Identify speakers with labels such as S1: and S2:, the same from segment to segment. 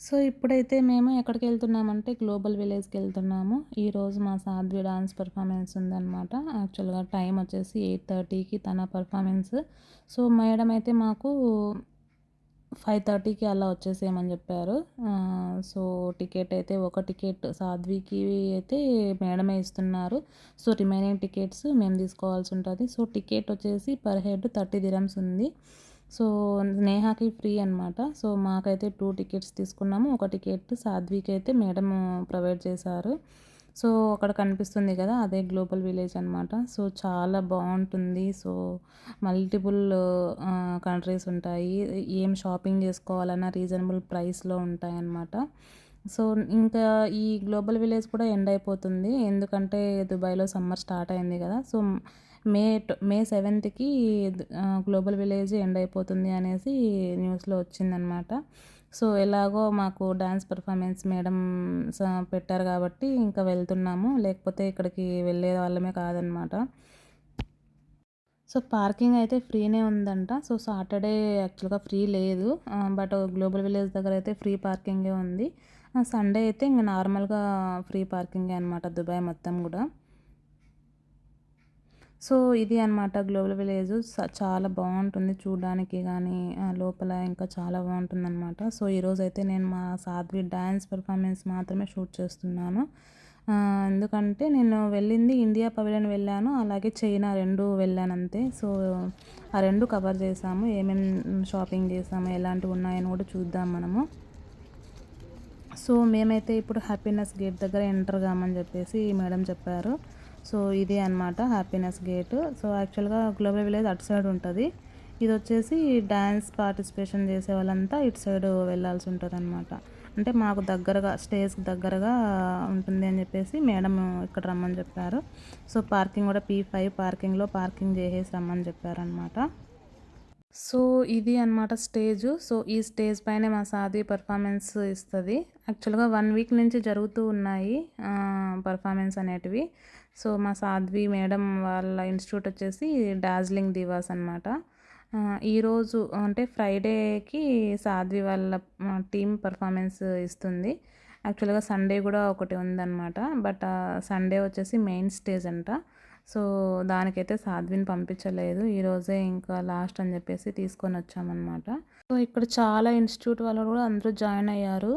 S1: So, ఇప్పుడైతే మేము ఎక్కడికెళ్తున్నామంటే global విలేజ్‌కెళ్తున్నాము. ఈరోజు మా సాధ్వి డాన్స్ పెర్ఫార్మన్స్ ఉందనమాట. యాక్చువల్‌గా టైం వచ్చేసి 8:30కి తన పెర్ఫార్మన్స్. సో, మేడం అయితే మాకు 5:30కి అలా వచ్చేసేయమని చెప్పారు. సో, టికెట్ అయితే ఒక టికెట్ సాధ్వికి అయితే మేడమే ఇస్తున్నారు. సో, రిమైనింగ్ టికెట్స్ మేము తీసుకోవాల్సి ఉంటది. సో, టికెట్ వచ్చేసి పర్ హెడ్ 30 దిరమ్స్ ఉంది. సో, నేహాకి ఫ్రీ అనమాట. సో, మాకైతే 2 టికెట్స్ తీసుకున్నాము. ఒక టికెట్ సాధ్వికైతే మేడం ప్రొవైడ్ చేశారు. సో, అక్కడ కనిపిస్తుంది కదా! అదే గ్లోబల్ విలేజ్ అనమాట. సో, చాలా బావుంటుంది. సో, మల్టిపుల్ కంట్రీస్ ఉంటాయి. ఏం షాపింగ్ చేసుకోవాలన్నా రీజనబుల్ ప్రైస్‌లో ఉంటాయన్నమాట. సో, ఇంకా ఈ గ్లోబల్ విలేజ్ కూడా ఎండ్ అయిపోతుంది. ఎందుకంటే దుబాయ్‌లో సమ్మర్ స్టార్ట్ అయింది కదా! సో, మే 7కి గ్లోబల్ విలేజ్ ఎండ్ అయిపోతుంది అనేసి న్యూస్‌లో వచ్చిందనమాట. సో, ఎలాగో మాకు డాన్స్ పెర్ఫార్మన్స్ మేడం స పెట్టారు కాబట్టి ఇంకా వెళ్తున్నాము. లేకపోతే ఇక్కడికి వెళ్ళే వాళ్ళమే కాదనమాట. సో, పార్కింగ్ అయితే ఫ్రీనే ఉందంట. సో, సాటర్డే యాక్చువల్‌గా ఫ్రీ లేదు. బట్ గ్లోబల్ విలేజ్ దగ్గర అయితే ఫ్రీ పార్కింగే ఉంది. సండే అయితే ఇంక నార్మల్‌గా ఫ్రీ పార్కింగే అనమాట దుబాయ్ మొత్తం గూడా. సో, ఇది అనమాట గ్లోబల్ విలేజ్. చాలా బావుంటుంది చూడడానికి గానీ, లోపల ఇంకా చాలా బావుంటుందనమాట. సో, ఈరోజైతే నేను మా సాధ్వి డాన్స్ పెర్ఫార్మన్స్ మాత్రమే షూట్ చేస్తున్నాను. ఎందుకంటే నేను వెళ్ళింది ఇండియా పవిలియన్ వెళ్ళాను. అలాగే చైనా 2 వెళ్ళానంతే. సో, ఆ 2 కవర్ చేశాము. షాపింగ్ చేశాము, ఎలాంటివున్నాయని కూడా చూద్దాం మనము. సో, మేమైతే ఇప్పుడు హ్యాపీనెస్ గేట్ దగ్గర ఎంటర్ కామని చెప్పేసి మేడం చెప్పారు. సో, ఇదే అనమాట హ్యాపీనెస్ గేట్. సో, యాక్చువల్‌గా గ్లోబల్ విలేజ్ అటు సైడ్ ఉంటది. ఇదొచ్చేసి డాన్స్ పార్టిసిపేషన్ చేసే వాళ్ళంతా ఇటు సైడ్ వెళ్ళాల్సి ఉంటదనమాట. అంటే మాకు దగ్గరగా స్టేజ్‌కి దగ్గరగా ఉంటుంది అని చెప్పేసి మేడం ఇక్కడ రమ్మని చెప్పారు. సో, పార్కింగ్ కూడా P5 పార్కింగ్‌లో పార్కింగ్ చేసేసి రమ్మని చెప్పారనమాట. సో, ఇది అనమాట స్టేజు. సో, ఈ స్టేజ్ పైనే మా సాధ్వి పెర్ఫార్మన్స్ ఇస్తది. యాక్చువల్‌గా 1 వీక్ నుంచి జరుగుతూ ఉన్నాయి పెర్ఫార్మన్స్ అనేటివి. సో, మా సాధ్వి మేడం వాళ్ళ ఇన్‌స్టిట్యూట్ వచ్చేసి డార్జిలింగ్ దివాస్ అనమాట. ఈరోజు అంటే ఫ్రైడేకి సాధ్వి వాళ్ళ టీమ్ పెర్ఫార్మన్స్ ఇస్తుంది. యాక్చువల్‌గా సండే కూడా ఒకటి ఉందనమాట. బట్ సండే వచ్చేసి మెయిన్ స్టేజ్ అంట. సో, దానికైతే సాధ్విని పంపించలేదు. ఈరోజే ఇంకా లాస్ట్ అని చెప్పేసి తీసుకొనొచ్చామనమాట. సో, ఇక్కడ చాలా ఇన్‌స్టిట్యూట్ వాళ్ళు కూడా అందరూ జాయిన్ అయ్యారు.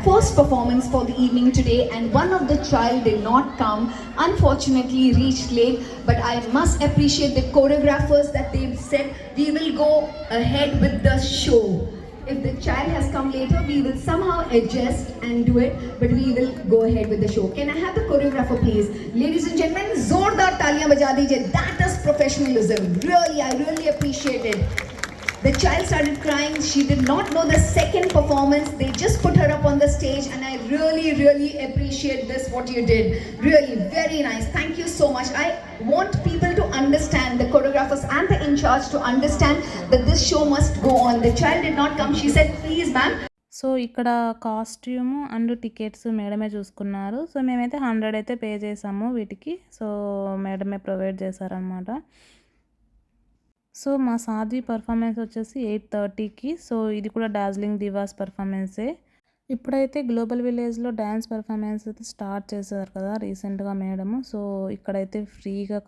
S2: First performance for the evening today, and one of the child did not come, unfortunately reached late, but I must appreciate the choreographers that they've said we will go ahead with the show. If the child has come later, we will somehow adjust and do it, but we will go ahead with the show. Can I have the choreographer please? Ladies and gentlemen, zordar taliyan baja dijiye. That is professionalism. Really, I really appreciate it. The child started crying. She did not know the second performance. They just put her up on the stage, and I really, really appreciate this, what you did. Really, very nice. Thank you so much. I want people to understand, the choreographers and the in charge to understand that this show must go on. The child did not come. She said, please ma'am.
S1: So, ఇక్కడ costume and tickets మేడమే చూసుకున్నారు. So, మేమైతే 100 అయితే pay చేసాము వీటికి. So, మేడమే provide చేశారనమాట. So, మా సాధ్వి performance వచ్చేసి 8:30కి. So, ఇది కూడా డార్జిలింగ్ దివాస్ పెర్ఫార్మన్సే. ఇప్పుడైతే గ్లోబల్ విలేజ్‌లో డాన్స్ పెర్ఫార్మన్స్ అయితే స్టార్ట్ చేశారు కదా! రీసెంట్‌గా మేడము. సో, ఇక్కడైతే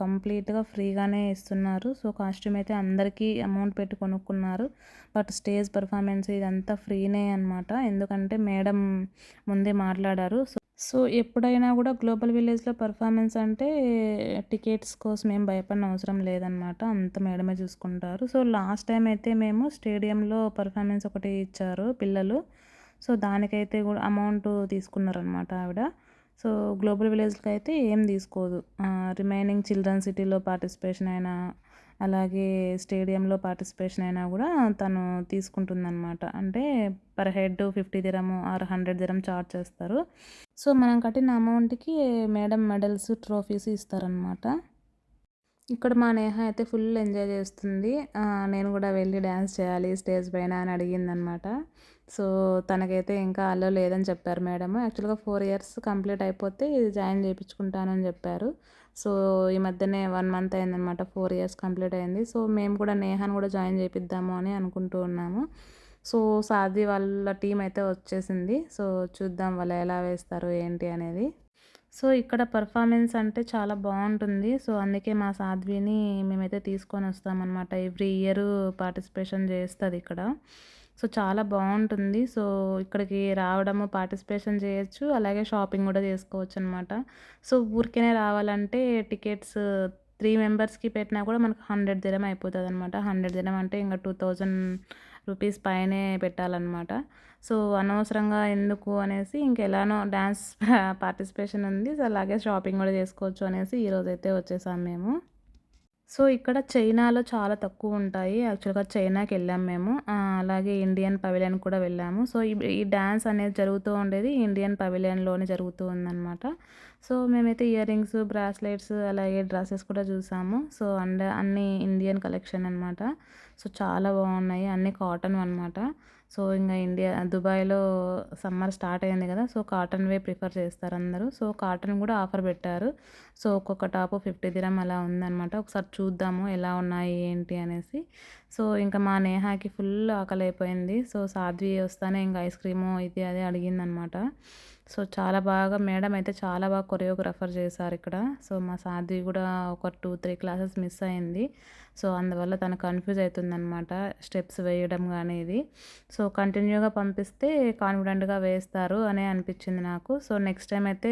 S1: కంప్లీట్‌గా ఫ్రీగానే ఇస్తున్నారు. సో, కాస్ట్యూమ్ అయితే అందరికీ అమౌంట్ పెట్టి కొనుక్కున్నారు. బట్ స్టేజ్ పెర్ఫార్మన్స్ ఇదంతా ఫ్రీనే అనమాట. ఎందుకంటే మేడం ముందే మాట్లాడారు. సో, ఎప్పుడైనా కూడా గ్లోబల్ విలేజ్‌లో పెర్ఫార్మన్స్ అంటే టికెట్స్ కోసం ఏం భయపడనవసరం అవసరం లేదనమాట. అంతా మేడమే చూసుకుంటారు. సో, లాస్ట్ టైం అయితే మేము స్టేడియంలో పెర్ఫార్మన్స్ ఒకటి ఇచ్చారు పిల్లలు. సో, దానికైతే కూడా అమౌంట్ తీసుకున్నారనమాట ఆవిడ. సో, గ్లోబల్ విలేజ్‌కైతే ఏం తీసుకోదు. రిమైనింగ్ చిల్డ్రన్ సిటీలో పార్టిసిపేషన్ అయినా, అలాగే స్టేడియంలో పార్టిసిపేషన్ అయినా కూడా తను తీసుకుంటుందనమాట. అంటే పర్ హెడ్ 50 దిరము ఆర్ 100 దిరమ్ చార్జ్ చేస్తారు. సో, మనం కట్టిన అమౌంట్‌కి మేడం మెడల్స్, ట్రోఫీస్ ఇస్తారనమాట. ఇక్కడ మా నేహ అయితే ఫుల్ ఎంజాయ్ చేస్తుంది. నేను కూడా వెళ్ళి డ్యాన్స్ చేయాలి స్టేజ్ పైన అని అడిగిందనమాట. సో, తనకైతే ఇంకా అలో లేదని చెప్పారు మేడము. యాక్చువల్‌గా 4 ఇయర్స్ కంప్లీట్ అయిపోతే జాయిన్ చేపించుకుంటానని చెప్పారు. సో, ఈ మధ్యనే 1 మంత్ అయిందనమాట 4 ఇయర్స్ కంప్లీట్ అయింది. సో, మేము కూడా నేహాని కూడా జాయిన్ చేపిద్దాము అని అనుకుంటూ ఉన్నాము. సో సాధ్వి వాళ్ళ టీం అయితే వచ్చేసింది. సో చూద్దాం వాళ్ళు ఎలా వేస్తారు ఏంటి అనేది. సో ఇక్కడ పర్ఫార్మెన్స్ అంటే చాలా బాగుంటుంది. సో అందుకే మా సాధ్విని మేమైతే తీసుకొని వస్తామన్నమాట. ఎవ్రీ ఇయర్ పార్టిసిపేషన్ చేస్తుంది ఇక్కడ. సో చాలా బాగుంటుంది. సో ఇక్కడికి రావడము, పార్టిసిపేషన్ చేయొచ్చు, అలాగే షాపింగ్ కూడా చేసుకోవచ్చు అనమాట. సో ఊరికేనే రావాలంటే టికెట్స్ 3 మెంబర్స్కి పెట్టినా కూడా మనకు 100 దిరం అయిపోతుంది అనమాట. 100 దిరం అంటే ఇంకా 2000 రూపీస్ పైనే పెట్టాలన్నమాట. సో అనవసరంగా ఎందుకు అనేసి ఇంకెలానో డ్యాన్స్ పార్టిసిపేషన్ ఉంది. సో అలాగే షాపింగ్ కూడా చేసుకోవచ్చు అనేసి ఈరోజైతే వచ్చేసాం మేము. సో ఇక్కడ చైనాలో చాలా తక్కువ ఉంటాయి. యాక్చువల్‌గా చైనాకి వెళ్ళాం మేము. అలాగే ఇండియన్ పవిలియన్ కూడా వెళ్ళాము. సో ఈ డాన్స్ అనేది జరుగుతూ ఉండేది ఇండియన్ పవిలియన్‌లోనే జరుగుతూ ఉందన్నమాట. సో మేమైతే ఇయర్ రింగ్స్, బ్రాస్లెట్స్ అలాగే డ్రెసెస్ కూడా చూసాము. సో అన్నీ ఇండియన్ కలెక్షన్ అనమాట. సో చాలా బాగున్నాయి. అన్నీ కాటన్ అనమాట. సో ఇంగ దుబాయ్‌లో సమ్మర్ స్టార్ట్ అయింది కదా! సో కాటన్‌వే ప్రిఫర్ చేస్తారు అందరూ. సో కాటన్ కూడా ఆఫర్ పెట్టారు. సో ఒక్కొక్క టాపు 50 దిరం అలా ఉందనమాట. ఒకసారి చూద్దాము ఎలా ఉన్నాయి ఏంటి అనేసి. సో ఇంకా మా నేహాకి ఫుల్ ఆకలైపోయింది. సో సాధ్వి వస్తానే ఇంక ఐస్ క్రీము ఇది అది అడిగిందనమాట. సో చాలా బాగా మేడం అయితే చాలా బాగా కొరియోగ్రాఫర్ చేశారు ఇక్కడ. సో మా సాధ్వి కూడా ఒక 2, 3 క్లాసెస్ మిస్ అయింది. సో అందువల్ల తను కన్ఫ్యూజ్ అవుతుందనమాట స్టెప్స్ వేయడం కానీ ఇది. సో కంటిన్యూగా పంపిస్తే కాన్ఫిడెంట్‌గా వేస్తారు అనే అనిపించింది నాకు. సో నెక్స్ట్ టైం అయితే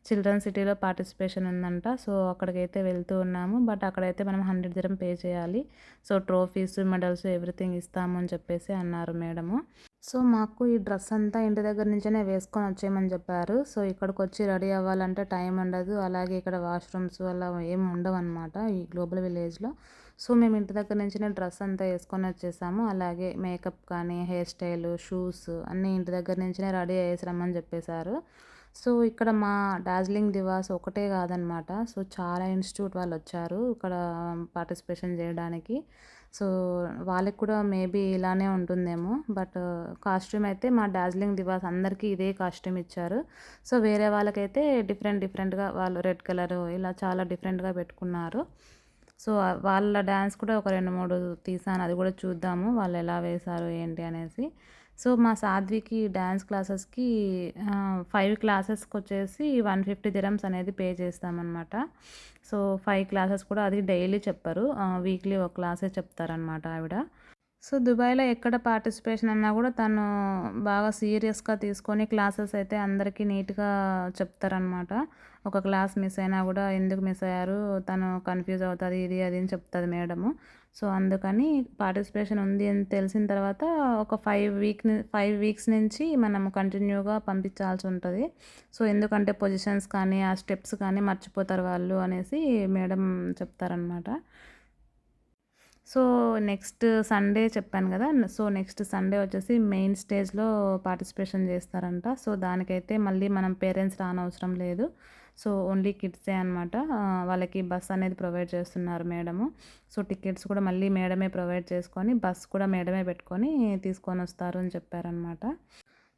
S1: చిల్డ్రన్ సిటీలో పార్టిసిపేషన్ ఉందంట. సో అక్కడికైతే వెళ్తూ ఉన్నాము. బట్ అక్కడైతే మనం 100 దిరం పే చేయాలి. సో ట్రోఫీస్, మెడల్స్ ఎవ్రీథింగ్ ఇస్తాము అని చెప్పేసి అన్నారు మేడము. సో మాకు ఈ డ్రెస్ అంతా ఇంటి దగ్గర నుంచేనే వేసుకొని వచ్చేయమని చెప్పారు. సో ఇక్కడికొచ్చి రెడీ అవ్వాలంటే టైం ఉండదు. అలాగే ఇక్కడ వాష్‌రూమ్స్ అలా ఏమి ఉండవన్నమాట ఈ గ్లోబల్ విలేజ్‌లో. సో మేము ఇంటి దగ్గర నుంచినే డ్రెస్ అంతా వేసుకొని వచ్చేసాము. అలాగే మేకప్ కానీ, హెయిర్ స్టైల్, షూస్ అన్నీ ఇంటి దగ్గర నుంచినే రెడీ అయ్యేసి రమ్మని చెప్పేశారు. సో ఇక్కడ మా డార్జిలింగ్ దివాస్ ఒకటే కాదనమాట. సో చాలా ఇన్‌స్టిట్యూట్ వాళ్ళు వచ్చారు ఇక్కడ పార్టిసిపేషన్ చేయడానికి. సో వాళ్ళకి కూడా మేబీ ఇలానే ఉంటుందేమో. బట్ కాస్ట్యూమ్ అయితే మా డార్జిలింగ్ దివాస్ అందరికీ ఇదే కాస్ట్యూమ్ ఇచ్చారు. సో వేరే వాళ్ళకైతే డిఫరెంట్‌గా వాళ్ళు రెడ్ కలరు ఇలా చాలా డిఫరెంట్‌గా పెట్టుకున్నారు. సో వాళ్ళ డాన్స్ కూడా ఒక 2, 3 తీసాను. అది కూడా చూద్దాము వాళ్ళు ఎలా వేశారు ఏంటి అనేసి. సో మా సాధ్వికి డాన్స్ క్లాసెస్‌కి 5 క్లాసెస్‌కొచ్చేసి 150 దిరమ్స్ అనేది పే చేస్తామన్నమాట. సో 5 క్లాసెస్ కూడా అది డైలీ చెప్పరు. వీక్లీ ఒక క్లాసే చెప్తారనమాట ఆవిడ. సో దుబాయ్‌లో ఎక్కడ పార్టిసిపేషన్ అన్నా కూడా తను బాగా సీరియస్‌గా తీసుకొని క్లాసెస్ అయితే అందరికీ నీట్‌గా చెప్తారనమాట. ఒక క్లాస్ మిస్ అయినా కూడా ఎందుకు మిస్ అయ్యారు, తను కన్‌ఫ్యూజ్ అవుతది ఇది అది అని చెప్తది మేడము. సో అందుకని పార్టిసిపేషన్ ఉంది అని తెలిసిన తర్వాత ఒక 5 వీక్స్ నుంచి మనం కంటిన్యూగా పంపించాల్సి ఉంటది. సో ఎందుకంటే పొజిషన్స్ కానీ, ఆ స్టెప్స్ కానీ మర్చిపోతారు వాళ్ళు అనేసి మేడం చెప్తారనమాట. సో నెక్స్ట్ సండే చెప్పాను కదా! సో నెక్స్ట్ సండే వచ్చేసి మెయిన్ స్టేజ్‌లో పార్టిసిపేషన్ చేస్తారంట. సో దానికైతే మళ్ళీ మనం పేరెంట్స్ రానవసరం లేదు. సో ఓన్లీ కిడ్సే అనమాట. వాళ్ళకి బస్ అనేది ప్రొవైడ్ చేస్తున్నారు మేడము. సో టికెట్స్ కూడా మళ్ళీ మేడమే ప్రొవైడ్ చేసుకొని, బస్ కూడా మేడమే పెట్టుకొని తీసుకొనొస్తారు అని చెప్పారనమాట.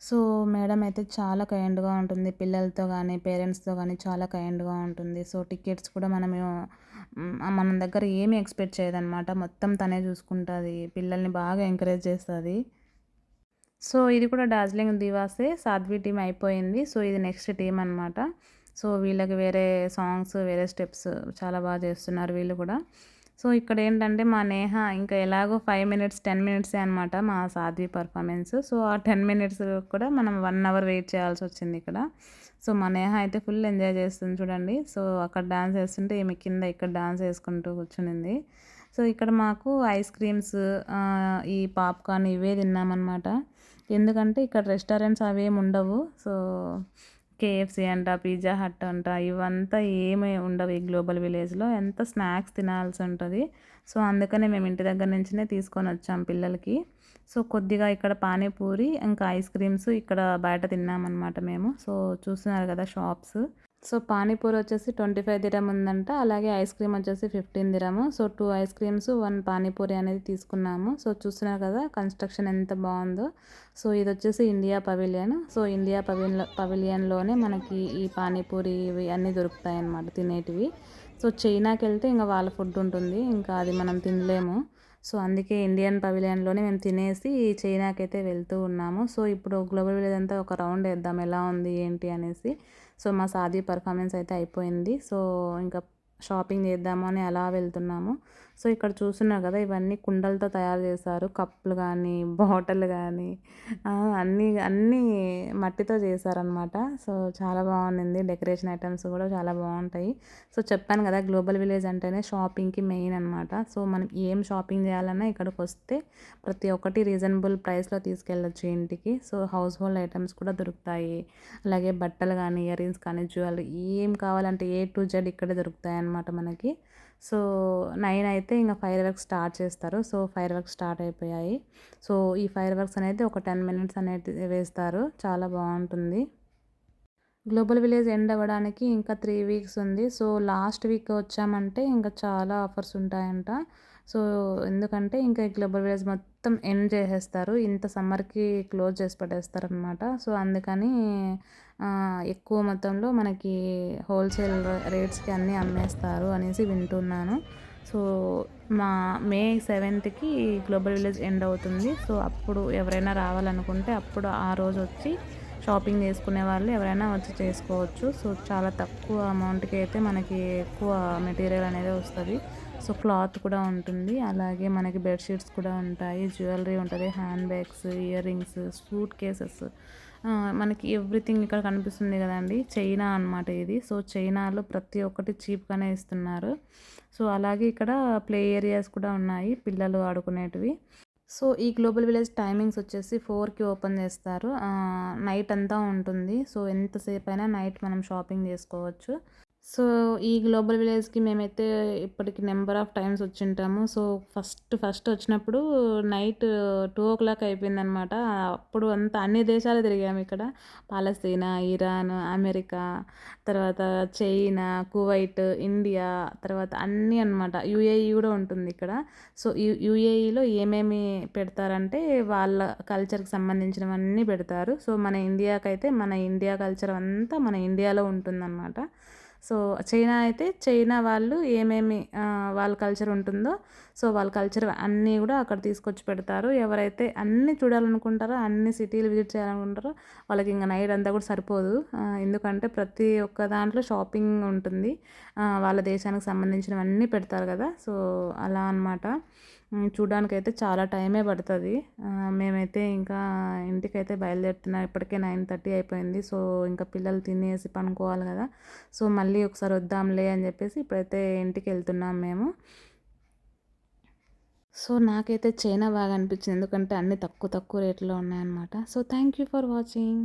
S1: సో మేడం అయితే చాలా కైండ్‌గా ఉంటుంది. పిల్లలతో గానీ, పేరెంట్స్‌తో గానీ చాలా కైండ్‌గా ఉంటుంది. సో టికెట్స్ కూడా మన దగ్గర ఏమి ఎక్స్‌పెక్ట్ చేయదనమాట. మొత్తం తనే చూసుకుంటది. పిల్లల్ని బాగా ఎంకరేజ్ చేస్తది. సో ఇది కూడా డార్జిలింగ్ దివాసే. సాధ్వి టీమ్ అయిపోయింది. సో ఇది నెక్స్ట్ టీమ్ అనమాట. సో వీళ్ళకి వేరే సాంగ్స్, వేరే స్టెప్స్ చాలా బాగా చేస్తున్నారు వీళ్ళు కూడా. సో ఇక్కడేంటంటే మా నేహ ఇంకా ఎలాగో 5 మినిట్స్, 10 మినిట్సే అనమాట మా సాధ్వి పర్ఫార్మెన్స్. సో ఆ 10 మినిట్స్ కూడా మనం 1 అవర్ వెయిట్ చేయాల్సొచ్చింది ఇక్కడ. సో మా నేహ అయితే ఫుల్ ఎంజాయ్ చేస్తుంది చూడండి. సో అక్కడ డాన్స్ ఏస్తుంటే ఈమె కింద ఇక్కడ డాన్స్ ఏసుకుంటూ కూర్చునింది. సో ఇక్కడ మాకు ఐస్ క్రీమ్స్, ఈ పాప్‌కార్న్ ఇవే తిన్నామన్నమాట. ఎందుకంటే ఇక్కడ రెస్టారెంట్స్ అవేమి ఉండవు. సో కేఎఫ్‌సీ అంట, పిజ్జా హట్ అంట ఇవంతా ఏమి ఉండవు ఈ గ్లోబల్ విలేజ్‌లో. ఎంత స్నాక్స్ తినాల్సి ఉంటది. సో అందుకనే మేము ఇంటి దగ్గర నుంచినే తీసుకొనొచ్చాం పిల్లలకి. సో కొద్దిగా ఇక్కడ పానీపూరి, ఇంకా ఐస్ క్రీమ్స్ ఇక్కడ బయట తిన్నామన్నమాట మేము. సో చూస్తున్నారు కదా షాప్స్. సో పానీపూరి వచ్చేసి 25 దిరం ఉందంట. అలాగే ఐస్ క్రీమ్ వచ్చేసి 15 దిరము. సో 2 ఐస్ క్రీమ్స్, 1 పానీపూరి అనేది తీసుకున్నాము. సో చూస్తున్నారు కదా కన్‌స్ట్రక్షన్ ఎంత బావుందో. సో ఇదొచ్చేసి ఇండియా పవిలియన్. సో ఇండియా పవిలియన్‌లోనే మనకి ఈ పానీపూరి ఇవి అన్నీ దొరుకుతాయన్నమాట తినేటివి. సో చైనాకెళ్తే ఇంక వాళ్ళ ఫుడ్ ఉంటుంది. ఇంకా అది మనం తినలేము. సో అందుకే ఇండియన్ పవిలియన్‌లోనే మేము తినేసి చైనాకైతే వెళ్తూ ఉన్నాము. సో ఇప్పుడు గ్లోబల్ విలేజ్ అంతా ఒక రౌండ్ ఏద్దాం ఎలా ఉంది ఏంటి అనేసి. సో మా సాది పెర్ఫార్మెన్స్ అయితే అయిపోయింది. సో ఇంకా షాపింగ్ చేద్దాము అని అలా వెళ్తున్నాము. సో ఇక్కడ చూస్తున్నారు కదా, ఇవన్నీ కుండలతో తయారు చేశారు. కప్పులు కానీ, బాటిల్ కానీ, అన్నీ అన్నీ మట్టితో చేశారనమాట. సో చాలా బాగుండింది. డెకరేషన్ ఐటమ్స్ కూడా చాలా బాగుంటాయి. సో చెప్పాను కదా, గ్లోబల్ విలేజ్ అంటేనే షాపింగ్కి మెయిన్ అనమాట. సో మనం ఏం షాపింగ్ చేయాలన్నా ఇక్కడికి వస్తే ప్రతి ఒక్కటి రీజనబుల్ ప్రైస్లో తీసుకెళ్ళొచ్చు ఇంటికి. సో హౌస్ హోల్డ్ ఐటమ్స్ కూడా దొరుకుతాయి. అలాగే బట్టలు కానీ, ఇయర్ రింగ్స్ కానీ, జ్యువెలరీ ఏం కావాలంటే ఏ టు జెడ్ ఇక్కడే దొరుకుతాయి అన్నమాట మనకి. సో 9 అయితే ఇంకా ఫైర్ వర్క్స్ స్టార్ట్ చేస్తారు. సో ఫైర్ వర్క్స్ స్టార్ట్ అయిపోయాయి. సో ఈ ఫైర్ వర్క్స్ అనేది ఒక 10 మినిట్స్ అనేది వేస్తారు. చాలా బాగుంటుంది. గ్లోబల్ విలేజ్ ఎండ్ అవ్వడానికి ఇంకా 3 వీక్స్ ఉంది. సో లాస్ట్ వీక్ వచ్చామంటే ఇంకా చాలా ఆఫర్స్ ఉంటాయంట. సో ఎందుకంటే ఇంకా ఈ గ్లోబల్ విలేజ్ మొత్తం ఎండ్ చేసేస్తారు. ఇంత సమ్మర్‌కి క్లోజ్ చేసి పెట్టేస్తారనమాట. సో అందుకని ఎక్కువ మొత్తంలో మనకి హోల్‌సేల్ రేట్స్‌కి అన్నీ అమ్మేస్తారు అనేసి వింటున్నాను. సో మా మే 7థ్‌కి గ్లోబల్ విలేజ్ ఎండ్ అవుతుంది. సో అప్పుడు ఎవరైనా రావాలనుకుంటే అప్పుడు ఆ రోజు వచ్చి షాపింగ్ చేసుకునే వాళ్ళు ఎవరైనా వచ్చి చేసుకోవచ్చు. సో చాలా తక్కువ అమౌంట్‌కి అయితే మనకి ఎక్కువ మెటీరియల్ అనేది వస్తది. సో క్లాత్ కూడా ఉంటుంది. అలాగే మనకి బెడ్‌షీట్స్ కూడా ఉంటాయి. జ్యువెలరీ ఉంటది. Hand bags, ear rings, suit cases, మనకి ఎవ్రీథింగ్ ఇక్కడ కనిపిస్తుంది కదండీ! చైనా అనమాట ఇది. సో చైనాలో ప్రతి ఒక్కటి చీప్‌గానే ఇస్తున్నారు. సో అలాగే ఇక్కడ ప్లే ఏరియాస్ కూడా ఉన్నాయి పిల్లలు ఆడుకునేటివి. సో ఈ గ్లోబల్ విలేజ్ టైమింగ్స్ వచ్చేసి 4కి ఓపెన్ చేస్తారు. నైట్ అంతా ఉంటుంది. సో ఎంతసేపైనా నైట్ మనం షాపింగ్ చేసుకోవచ్చు. సో ఈ గ్లోబల్ విలేజ్‌కి మేమైతే ఇప్పటికి నంబర్ ఆఫ్ టైమ్స్ వచ్చుంటాము. సో ఫస్ట్ వచ్చినప్పుడు నైట్ 2:00 అయిపోయిందనమాట. అప్పుడు అంతా అన్ని దేశాలు తిరిగాము ఇక్కడ. పాలస్తీనా, ఇరాన్, అమెరికా, తర్వాత చైనా, కువైట్, ఇండియా, తర్వాత అన్నీ అనమాట. యూఏఈ కూడా ఉంటుంది ఇక్కడ. సో యూఏఈలో ఏమేమి పెడతారంటే వాళ్ళ కల్చర్‌కి సంబంధించినవన్నీ పెడతారు. సో మన ఇండియాకైతే మన ఇండియా కల్చర్ అంతా మన ఇండియాలో ఉంటుందన్నమాట. సో చైనా అయితే చైనా వాళ్ళు ఏమేమి వాళ్ళ కల్చర్ ఉంటుందో సో వాళ్ళ కల్చర్ అన్నీ కూడా అక్కడ తీసుకొచ్చి పెడతారు. ఎవరైతే అన్నీ చూడాలనుకుంటారో, అన్ని సిటీలు విజిట్ చేయాలనుకుంటారో వాళ్ళకి ఇంకా నైట్ అంతా కూడా సరిపోదు. ఎందుకంటే ప్రతి ఒక్క దాంట్లో షాపింగ్ ఉంటుంది. వాళ్ళ దేశానికి సంబంధించినవన్నీ పెడతారు కదా! సో అలా అనమాట. చూడ్డానికైతే చాలా టైమే పడుతుంది. మేమైతే ఇంకా ఇంటికైతే బయలుదేరుతున్నాం. ఇప్పటికే 9:30 అయిపోయింది. సో ఇంకా పిల్లలు తినేసి పనుకోవాలి కదా! సో మళ్ళీ ఒకసారి వద్దాంలే అని చెప్పేసి ఇప్పుడైతే ఇంటికి వెళ్తున్నాం మేము. సో నాకైతే చైనా బాగా అనిపించింది. ఎందుకంటే అన్నీ తక్కువ తక్కువ రేట్‌లో ఉన్నాయన్నమాట. So thank you for watching.